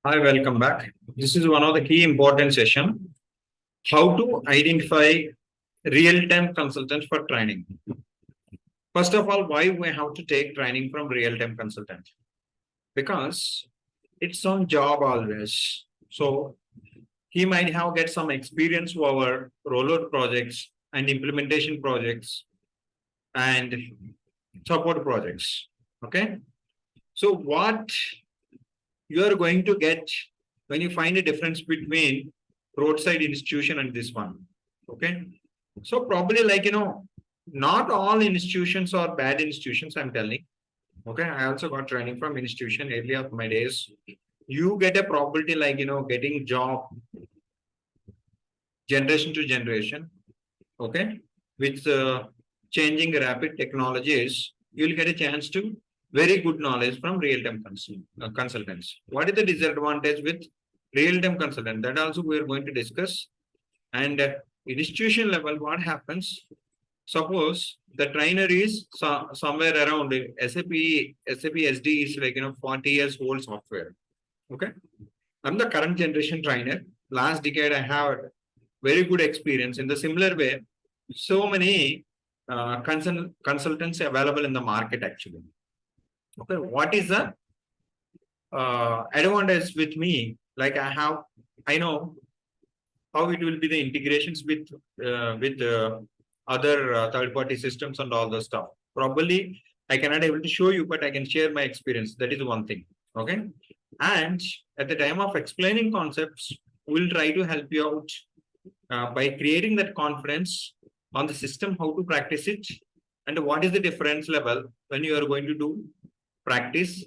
Hi, welcome back. This is one of the key important session. How to identify real-time consultants for training. First of all, why we have to take training from real-time consultant? Because it's on job always. So he might have get some experience over rollout projects and implementation projects and support projects. Okay. So what you are going to get when you find a difference between roadside institution and this one. Okay. So probably not all institutions are bad institutions, I'm telling. Okay. I also got training from institution early of my days. You get a probability getting job generation to generation. Okay. With changing rapid technologies, you'll get a chance to very good knowledge from real-time consultants. What is the disadvantage with real-time consultant? That also we are going to discuss. And institution level, what happens? Suppose the trainer is somewhere around SAP SD is 40 years old software. Okay. I'm the current generation trainer. Last decade, I have very good experience. In the similar way, so many consultants available in the market actually. Okay, what is the advantage with me? Like I know how it will be the integrations with other third-party systems and all the stuff. Probably I cannot able to show you, but I can share my experience. That is one thing. Okay, and at the time of explaining concepts, we'll try to help you out by creating that confidence on the system, how to practice it, and what is the difference level when you are going to do practice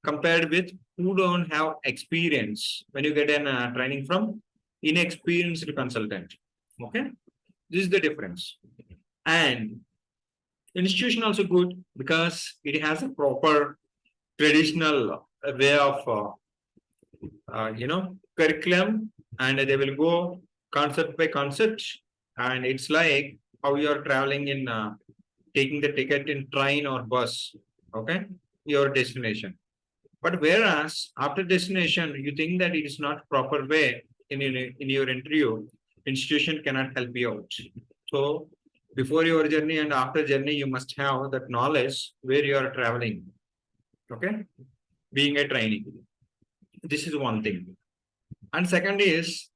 compared with who don't have experience when you get an training from inexperienced consultant. Okay, this is the difference. And institution also good because it has a proper traditional way of curriculum, and they will go concept by concept, and it's like how you are traveling in taking the ticket in train or bus. Okay, your destination. But whereas after destination, you think that it is not proper way in your interview, institution cannot help you out. So before your journey and after journey, you must have that knowledge where you are traveling. Okay, being a trainee. This is one thing. And second is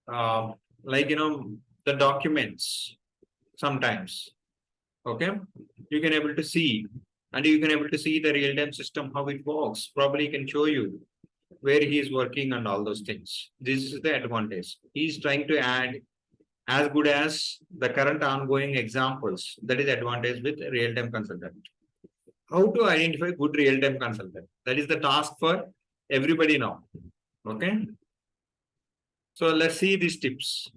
uh, the documents sometimes. Okay, you can able to see, and you can able to see the real-time system how it works. Probably can show you where he is working and all those things. This is the advantage. He is trying to add as good as the current ongoing examples. That is advantage with real-time consultant. How to identify good real-time consultant? That is the task for everybody now. Okay. So let's see these tips.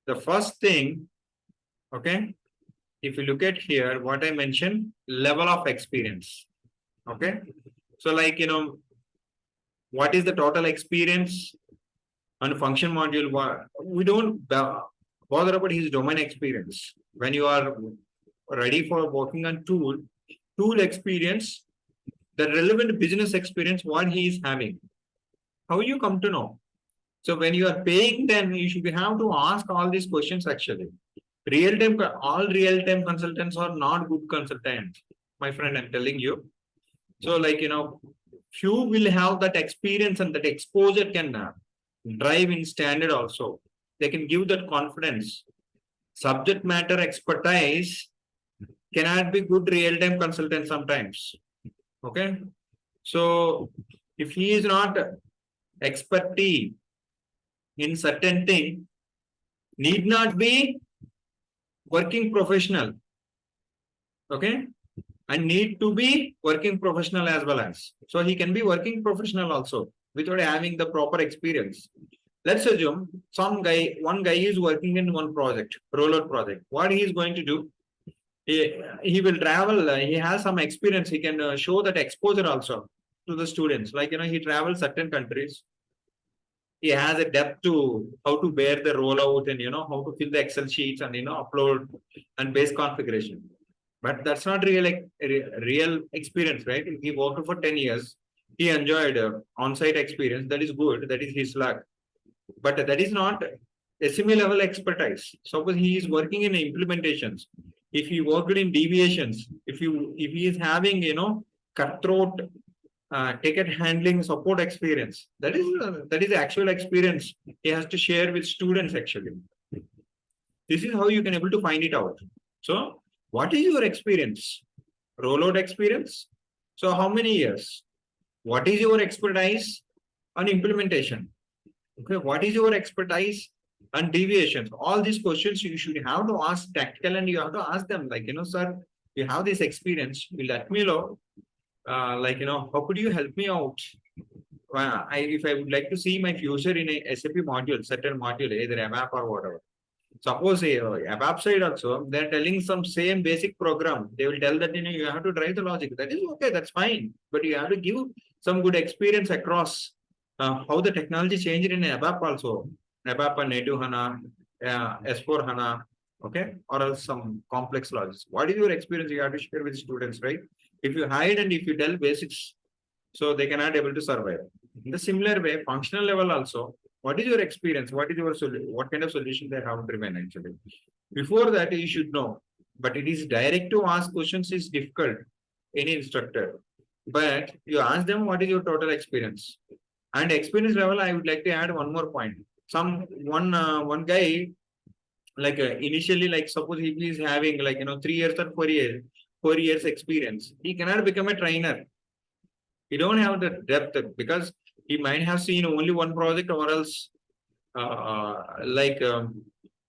The first thing, okay, if you look at here, what I mentioned, level of experience. Okay. So what is the total experience on function module? We don't bother about his domain experience. When you are ready for working on tool experience, the relevant business experience, what he is having. How you come to know? So when you are paying them, you should have to ask all these questions actually. All real-time consultants are not good consultants, my friend, I'm telling you. So few will have that experience and that exposure can drive in standard also. They can give that confidence. Subject matter expertise cannot be good real-time consultant sometimes. Okay. So if he is not expertise in certain thing, need not be working professional. Okay. And need to be working professional as well as. So he can be working professional also without having the proper experience. Let's assume one guy is working in one project, rollout project. What he is going to do? He will travel. He has some experience. He can show that exposure also to the students. He travels certain countries. He has a depth to how to bear the rollout and how to fill the Excel sheets and upload and base configuration. But that's not real experience, right? He worked for 10 years. he enjoyed on-site experience. That is good. That is his luck. But that is not SME level expertise. Suppose he is working in implementations. If he worked in deviations, if he is having cutthroat ticket handling support experience, that is actual experience he has to share with students actually. This is how you can able to find it out. So what is your experience? Rollout experience. So how many years? What is your expertise on implementation? Okay, what is your expertise on deviations? All these questions you should have to ask tactical, and you have to ask them like, sir, you have this experience. You let me know. How could you help me out? If I would like to see my future in a SAP module, certain module, either ABAP or whatever. Suppose a ABAP side also, they're telling some same basic program. They will tell that you have to drive the logic. That is okay, that's fine. But you have to give some good experience across how the technology changed in ABAP also. ABAP and native HANA, S4 HANA, okay, or else some complex logics. What is your experience? You have to share with students, right? If you hide and if you tell basics, so they cannot able to survive. In the similar way, functional level also, what is your experience? What is your solution? What kind of solution they have driven actually? Before that, you should know. But it is direct to ask questions is difficult. Any instructor, but you ask them what is your total experience. And experience level, I would like to add one more point. One guy, like initially, like suppose he is having 3 years or 4 years experience, he cannot become a trainer. He don't have the depth because he might have seen only one project, or else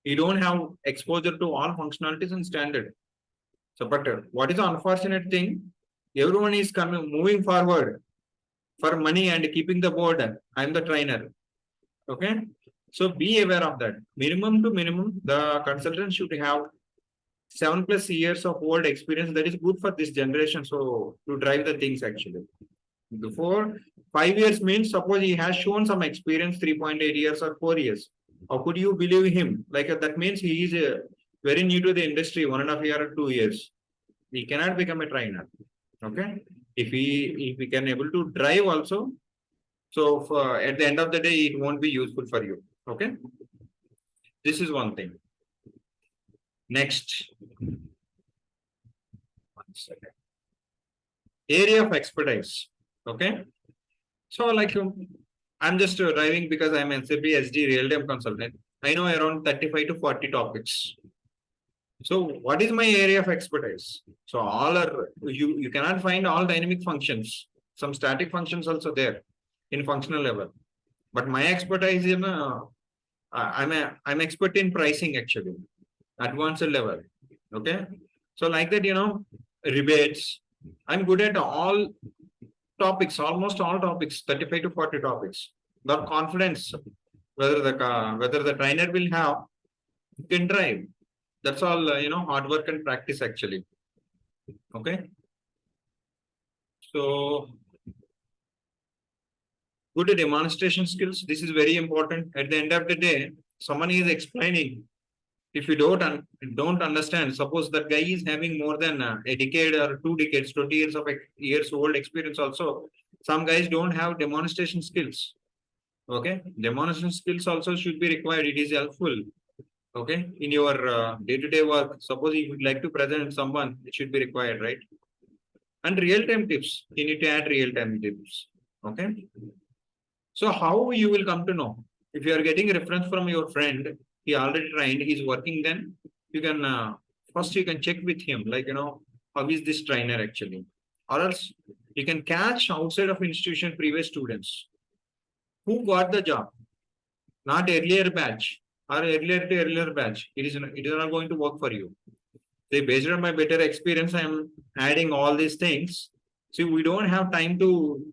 he don't have exposure to all functionalities and standard. So, but what is the unfortunate thing? Everyone is moving forward for money and keeping the board. I'm the trainer. Okay. So be aware of that. Minimum to minimum, the consultant should have 7+ years of old experience. That is good for this generation. So to drive the things actually. Before 5 years means suppose he has shown some experience 3.8 years or 4 years. How could you believe him? Like that means he is very new to the industry, 1.5 years or 2 years. He cannot become a trainer. Okay. If he can able to drive also, so at the end of the day, it won't be useful for you. Okay. This is one thing. Next. 1 second. Area of expertise. Okay. So I'm just driving because I'm an SAP SD real-time consultant. I know around 35 to 40 topics. So what is my area of expertise? So all are you cannot find all dynamic functions. Some static functions also there in functional level. But my expertise in I'm expert in pricing actually, advanced level. Okay. So like that, rebates. I'm good at all topics, almost all topics, 35 to 40 topics. The confidence whether the trainer will have, you can drive. That's all hard work and practice actually. Okay. So good demonstration skills. This is very important. At the end of the day, someone is explaining. If you don't understand, suppose that guy is having more than a decade or 2 decades, 20 years old experience also. Some guys don't have demonstration skills. Okay, demonstration skills also should be required. It is helpful. Okay, in your day-to-day work. Suppose you would like to present someone, it should be required, right? And real-time tips. You need to add real-time tips. Okay. So how you will come to know? If you are getting a reference from your friend, he already trained, he's working, then you can first you can check with him, how is this trainer actually? Or else you can catch outside of institution previous students who got the job, not earlier batch or earlier to earlier batch. It is not going to work for you. So based on my better experience, I am adding all these things. See, we don't have time to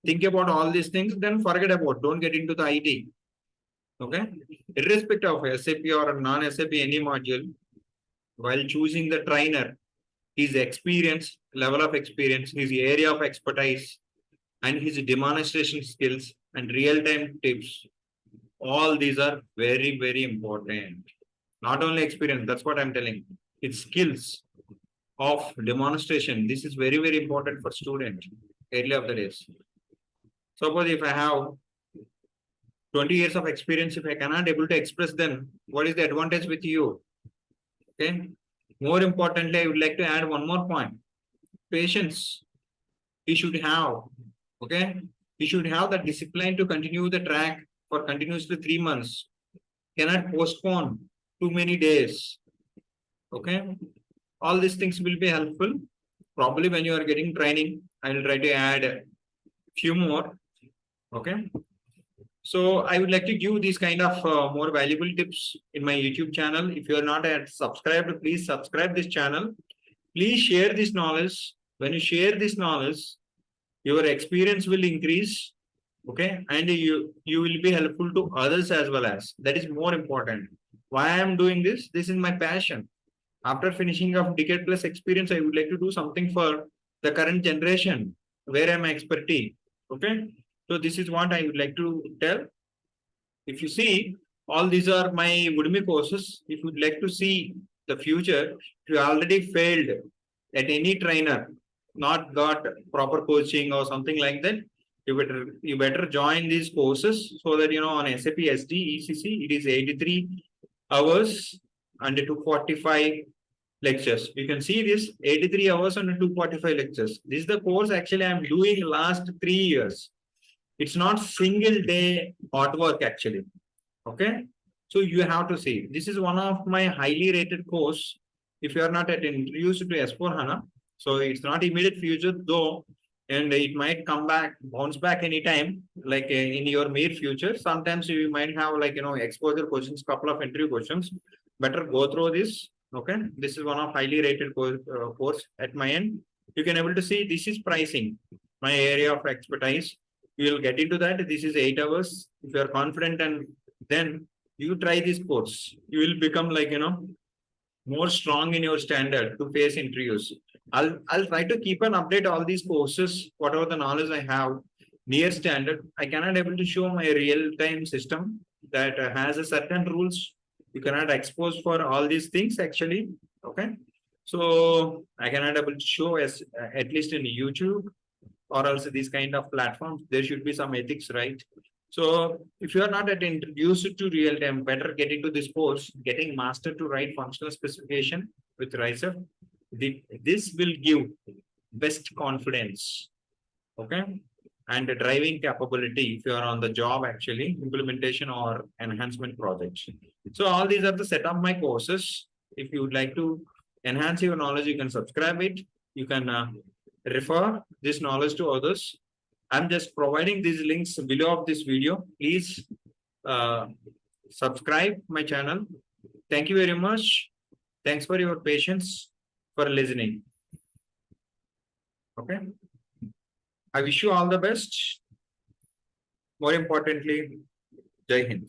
think about all these things, then forget about, don't get into the IT. Okay. Irrespective of SAP or non-SAP any module, while choosing the trainer, his experience, level of experience, his area of expertise, and his demonstration skills and real-time tips, all these are very, very important. Not only experience, that's what I'm telling. It's skills of demonstration. This is very, very important for students. early of the days. Suppose if I have 20 years of experience, if I cannot able to express them, what is the advantage with you? Okay. More importantly, I would like to add one more point. Patience. We should have. Okay. We should have the discipline to continue the track for continuously 3 months. Cannot postpone too many days. Okay. All these things will be helpful. Probably when you are getting training, I will try to add few more. Okay. So I would like to give these kind of more valuable tips in my YouTube channel. If you are not yet subscribed, please subscribe this channel. Please share this knowledge. When you share this knowledge, your experience will increase. Okay, and you will be helpful to others as well as. That is more important. Why I am doing this? This is my passion. After finishing of decade plus experience, I would like to do something for the current generation where I'm expertise. Okay. So this is what I would like to tell. If you see, all these are my Udemy courses. If you'd like to see the future, if you already failed at any trainer, not got proper coaching or something like that, you better join these courses so that on SAP SD ECC it is 83 hours and 245 lectures. You can see this 83 hours and 245 lectures. This is the course actually I'm doing last 3 years. It's not single day artwork actually. Okay. So you have to see. This is one of my highly rated course. If you are not yet introduced to S4 HANA, so it's not immediate future though, and it might come back, bounce back anytime, like in your near future. Sometimes you might have exposure questions, couple of interview questions. Better go through this. Okay. This is one of highly rated course at my end. You can able to see this is pricing, my area of expertise. You will get into that. This is 8 hours. If you are confident and then you try this course, you will become more strong in your standard to face interviews. I'll try to keep an update all these courses, whatever the knowledge I have near standard. I cannot able to show my real-time system that has a certain rules. You cannot expose for all these things actually. Okay. So I cannot able to show as at least in YouTube or else these kind of platforms, there should be some ethics, right? So if you are not yet introduced to real time, better get into this course, getting master to write functional specification with RISER. This will give best confidence. Okay. And the driving capability if you are on the job actually, implementation or enhancement projects. So all these are the set of my courses. If you would like to enhance your knowledge, you can subscribe it. You can refer this knowledge to others. I'm just providing these links below of this video. Please subscribe my channel. Thank you very much. Thanks for your patience for listening. Okay. I wish you all the best. More importantly, Jai Hind.